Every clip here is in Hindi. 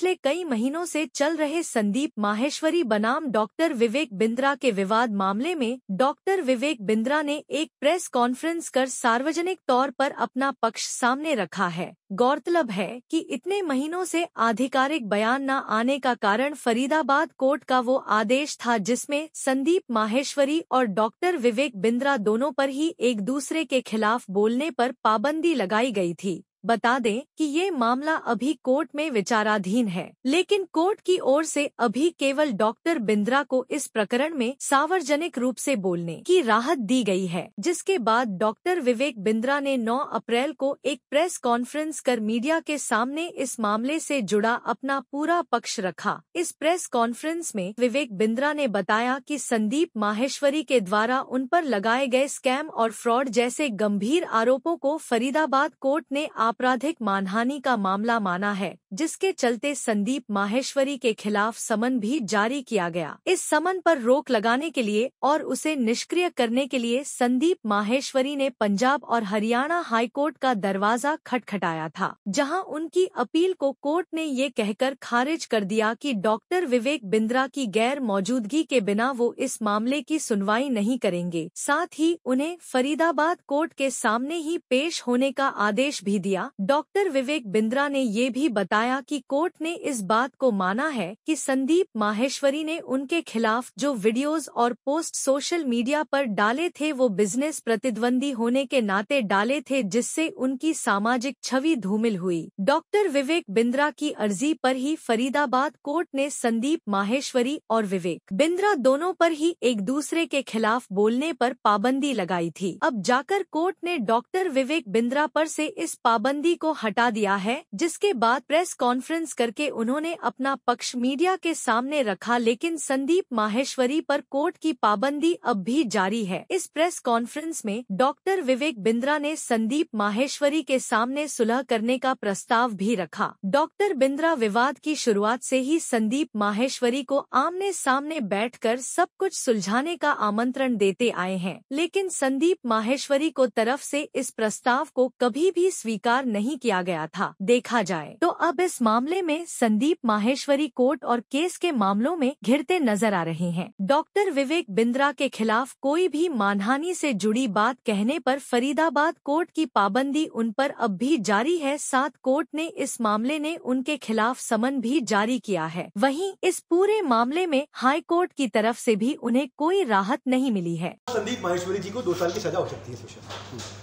पिछले कई महीनों से चल रहे संदीप माहेश्वरी बनाम डॉक्टर विवेक बिंद्रा के विवाद मामले में डॉक्टर विवेक बिंद्रा ने एक प्रेस कॉन्फ्रेंस कर सार्वजनिक तौर पर अपना पक्ष सामने रखा है। गौरतलब है कि इतने महीनों से आधिकारिक बयान न आने का कारण फरीदाबाद कोर्ट का वो आदेश था जिसमें संदीप माहेश्वरी और डॉक्टर विवेक बिंद्रा दोनों पर ही एक दूसरे के खिलाफ बोलने पर पाबंदी लगाई गई थी। बता दें कि ये मामला अभी कोर्ट में विचाराधीन है, लेकिन कोर्ट की ओर से अभी केवल डॉक्टर बिंद्रा को इस प्रकरण में सार्वजनिक रूप से बोलने की राहत दी गई है, जिसके बाद डॉक्टर विवेक बिंद्रा ने 9 अप्रैल को एक प्रेस कॉन्फ्रेंस कर मीडिया के सामने इस मामले से जुड़ा अपना पूरा पक्ष रखा। इस प्रेस कॉन्फ्रेंस में विवेक बिंद्रा ने बताया कि संदीप माहेश्वरी के द्वारा उन पर लगाए गए स्कैम और फ्रॉड जैसे गंभीर आरोपों को फरीदाबाद कोर्ट ने आपराधिक मानहानि का मामला माना है, जिसके चलते संदीप माहेश्वरी के खिलाफ समन भी जारी किया गया। इस समन पर रोक लगाने के लिए और उसे निष्क्रिय करने के लिए संदीप माहेश्वरी ने पंजाब और हरियाणा हाईकोर्ट का दरवाजा खटखटाया था, जहां उनकी अपील को कोर्ट ने ये कहकर खारिज कर दिया कि डॉक्टर विवेक बिंद्रा की गैर मौजूदगी के बिना वो इस मामले की सुनवाई नहीं करेंगे। साथ ही उन्हें फरीदाबाद कोर्ट के सामने ही पेश होने का आदेश भी दिया। डॉक्टर विवेक बिंद्रा ने ये भी बताया कि कोर्ट ने इस बात को माना है कि संदीप माहेश्वरी ने उनके खिलाफ जो वीडियोस और पोस्ट सोशल मीडिया पर डाले थे वो बिजनेस प्रतिद्वंदी होने के नाते डाले थे, जिससे उनकी सामाजिक छवि धूमिल हुई। डॉक्टर विवेक बिंद्रा की अर्जी पर ही फरीदाबाद कोर्ट ने संदीप माहेश्वरी और विवेक बिंद्रा दोनों पर ही एक दूसरे के खिलाफ बोलने पर पाबंदी लगाई थी। अब जाकर कोर्ट ने डॉक्टर विवेक बिंद्रा पर से इस पाबंदी को हटा दिया है, जिसके बाद प्रेस कॉन्फ्रेंस करके उन्होंने अपना पक्ष मीडिया के सामने रखा, लेकिन संदीप माहेश्वरी पर कोर्ट की पाबंदी अब भी जारी है। इस प्रेस कॉन्फ्रेंस में डॉक्टर विवेक बिंद्रा ने संदीप माहेश्वरी के सामने सुलह करने का प्रस्ताव भी रखा। डॉक्टर बिंद्रा विवाद की शुरुआत से ही संदीप माहेश्वरी को आमने सामने बैठकर सब कुछ सुलझाने का आमंत्रण देते आए हैं, लेकिन संदीप माहेश्वरी को तरफ से इस प्रस्ताव को कभी भी स्वीकार नहीं किया गया था। देखा जाए तो अब इस मामले में संदीप माहेश्वरी कोर्ट और केस के मामलों में घिरते नजर आ रहे हैं। डॉक्टर विवेक बिंद्रा के खिलाफ कोई भी मानहानि से जुड़ी बात कहने पर फरीदाबाद कोर्ट की पाबंदी उन पर अब भी जारी है। साथ कोर्ट ने इस मामले ने उनके खिलाफ समन भी जारी किया है। वहीं इस पूरे मामले में हाई कोर्ट की तरफ से भी उन्हें कोई राहत नहीं मिली है। संदीप माहेश्वरी जी को 2 साल की सजा हो सकती है।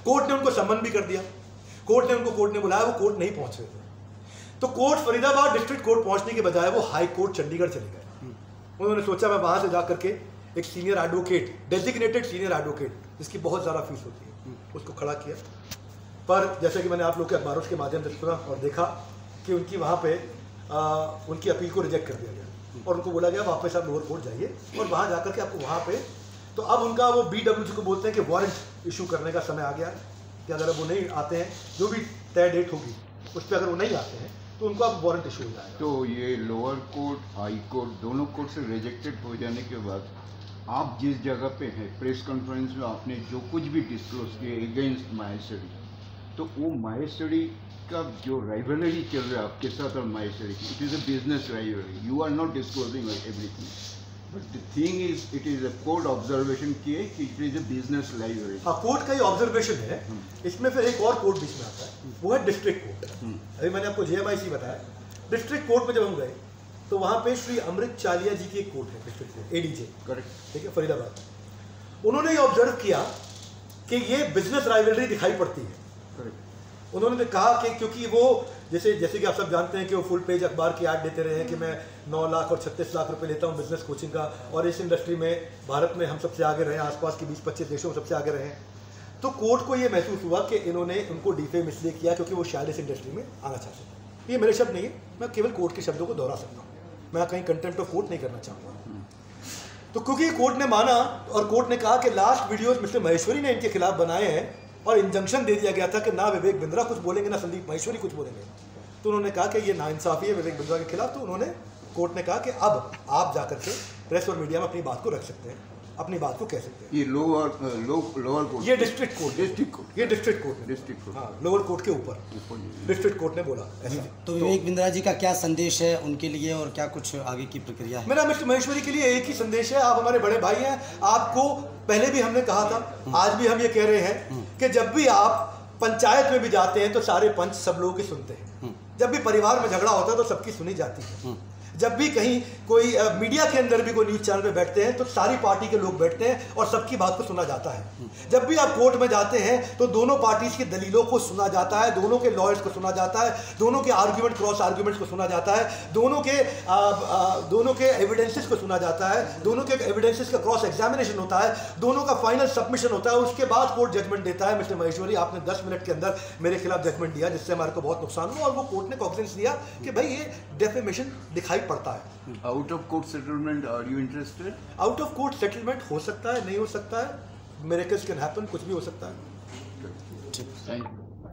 कोर्ट ने उनको समन भी कर दिया। कोर्ट ने बुलाया, वो कोर्ट नहीं पहुंच रहे थे, तो कोर्ट फरीदाबाद डिस्ट्रिक्ट कोर्ट पहुंचने के बजाय वो हाई कोर्ट चंडीगढ़ चले गए। उन्होंने सोचा मैं वहां से जाकर के एक senior advocate, designated senior advocate जिसकी बहुत ज़्यादा फीस होती है, उसको खड़ा किया। पर जैसे कि मैंने आप लोग के अखबारों के माध्यम से सुना और देखा कि उनकी वहाँ पे उनकी अपील को रिजेक्ट कर दिया गया और उनको बोला गया वापस आप लोअर कोर्ट जाइए और वहाँ जाकर के आपको वहाँ पे, तो अब उनका वो BWG को बोलते हैं कि वारंट इशू करने का समय आ गया है कि अगर वो नहीं आते हैं, जो भी तय डेट होगी उस पर अगर वो नहीं आते हैं तो उनको अब वारंट इशू हो जाएगा। तो ये लोअर कोर्ट, हाई कोर्ट दोनों कोर्ट से रिजेक्टेड हो जाने के बाद आप जिस जगह पे हैं, प्रेस कॉन्फ्रेंस में आपने जो कुछ भी डिस्क्लोज किया अगेंस्ट माहेश्वरी, तो वो माहेश्वरी का जो राइवलरी चल रहा है आपके साथ और माहेश्वरी की, it is a business rivalry. You are not disclosing everything, but the thing is it is a court observation किए कि it is a business rivalry. हाँ, कोर्ट का ही ऑब्जर्वेशन है। इसमें फिर एक और कोर्ट बीच में आता है, वो है डिस्ट्रिक्ट कोर्ट। अभी मैंने आपको JMIC बताया। डिस्ट्रिक्ट कोर्ट में जब हम गए तो वहाँ पे श्री अमृत चालिया जी की एक कोर्ट है, डिस्ट्रिक्ट कोर्ट ADJ, करेक्ट, ठीक है, फरीदाबाद। उन्होंने ये ऑब्जर्व किया कि ये बिजनेस राइवलरी दिखाई पड़ती है। करेक्ट। उन्होंने कहा कि क्योंकि वो जैसे कि आप सब जानते हैं कि वो फुल पेज अखबार की ऐड देते रहे हैं कि मैं 9 लाख और 36 लाख रुपए लेता हूँ बिजनेस कोचिंग का, और इस इंडस्ट्री में भारत में हम सबसे आगे रहे, आसपास के 20-25 देशों में सबसे आगे रहे हैं। तो कोर्ट को ये महसूस हुआ कि इन्होंने उनको डिफेम इसलिए किया क्योंकि वो शायद इस इंडस्ट्री में आना चाहते थे। ये मेरे शब्द नहीं है, मैं केवल कोर्ट के शब्दों को दोहरा सकता हूँ, मैं कहीं कंटेम्प्ट ऑफ कोर्ट नहीं करना चाहूँगा। तो क्योंकि कोर्ट ने माना और कोर्ट ने कहा कि लास्ट वीडियोस मिस्टर माहेश्वरी ने इनके खिलाफ बनाए हैं और इंजंक्शन दे दिया गया था कि ना विवेक बिंद्रा कुछ बोलेंगे ना संदीप माहेश्वरी कुछ बोलेंगे, तो उन्होंने कहा कि ये नाइंसाफ़ी है विवेक बिंद्रा के खिलाफ। तो उन्होंने, कोर्ट ने कहा कि अब आप जाकर के प्रेस और मीडिया में अपनी बात को रख सकते हैं। अपनी बात को कह सकते हैं। ये लोअर कोर्ट, ये डिस्ट्रिक्ट कोर्ट, डिस्ट्रिक्ट कोर्ट, ये डिस्ट्रिक्ट कोर्ट, डिस्ट्रिक्ट कोर्ट, हाँ लोअर कोर्ट के ऊपर डिस्ट्रिक्ट कोर्ट ने बोला ऐसा। तो विवेक बिंद्रा जी का क्या संदेश है उनके लिए और क्या कुछ आगे की प्रक्रिया है? मेरा मिस्टर महेश्वरी के लिए एक ही संदेश है, आप हमारे बड़े भाई हैं, आपको पहले भी हमने कहा था, आज भी हम ये कह रहे हैं कि जब भी आप पंचायत में भी जाते हैं तो सारे पंच सब लोगों की सुनते हैं। जब भी परिवार में झगड़ा होता है तो सबकी सुनी जाती है। जब भी कहीं कोई मीडिया के अंदर भी कोई न्यूज़ चैनल पे बैठते हैं तो सारी पार्टी के लोग बैठते हैं और सबकी बात को सुना जाता है। जब भी आप कोर्ट में जाते हैं तो दोनों पार्टीज की दलीलों को सुना जाता है, दोनों के लॉयर्स को सुना जाता है, दोनों के आर्ग्यूमेंट क्रॉस आर्ग्यूमेंट्स को सुना जाता है, दोनों के एविडेंसेस को सुना जाता है, दोनों के एविडेंसेस का क्रॉस एग्जामिनेशन होता है, दोनों का फाइनल सबमिशन होता है, उसके बाद कोर्ट जजमेंट देता है। मिस्टर महेश्वरी, आपने 10 मिनट के अंदर मेरे खिलाफ जजमेंट दिया जिससे हमारे को बहुत नुकसान हुआ और वो कोर्ट ने कॉग्निजेंस दिया कि भाई ये डेफेमेशन दिखाई पड़ता है। Out of court settlement, are you interested? Out of court settlement हो सकता है, नहीं हो सकता है, मिरेकल्स कैन हैपन, कुछ भी हो सकता है। Thank you.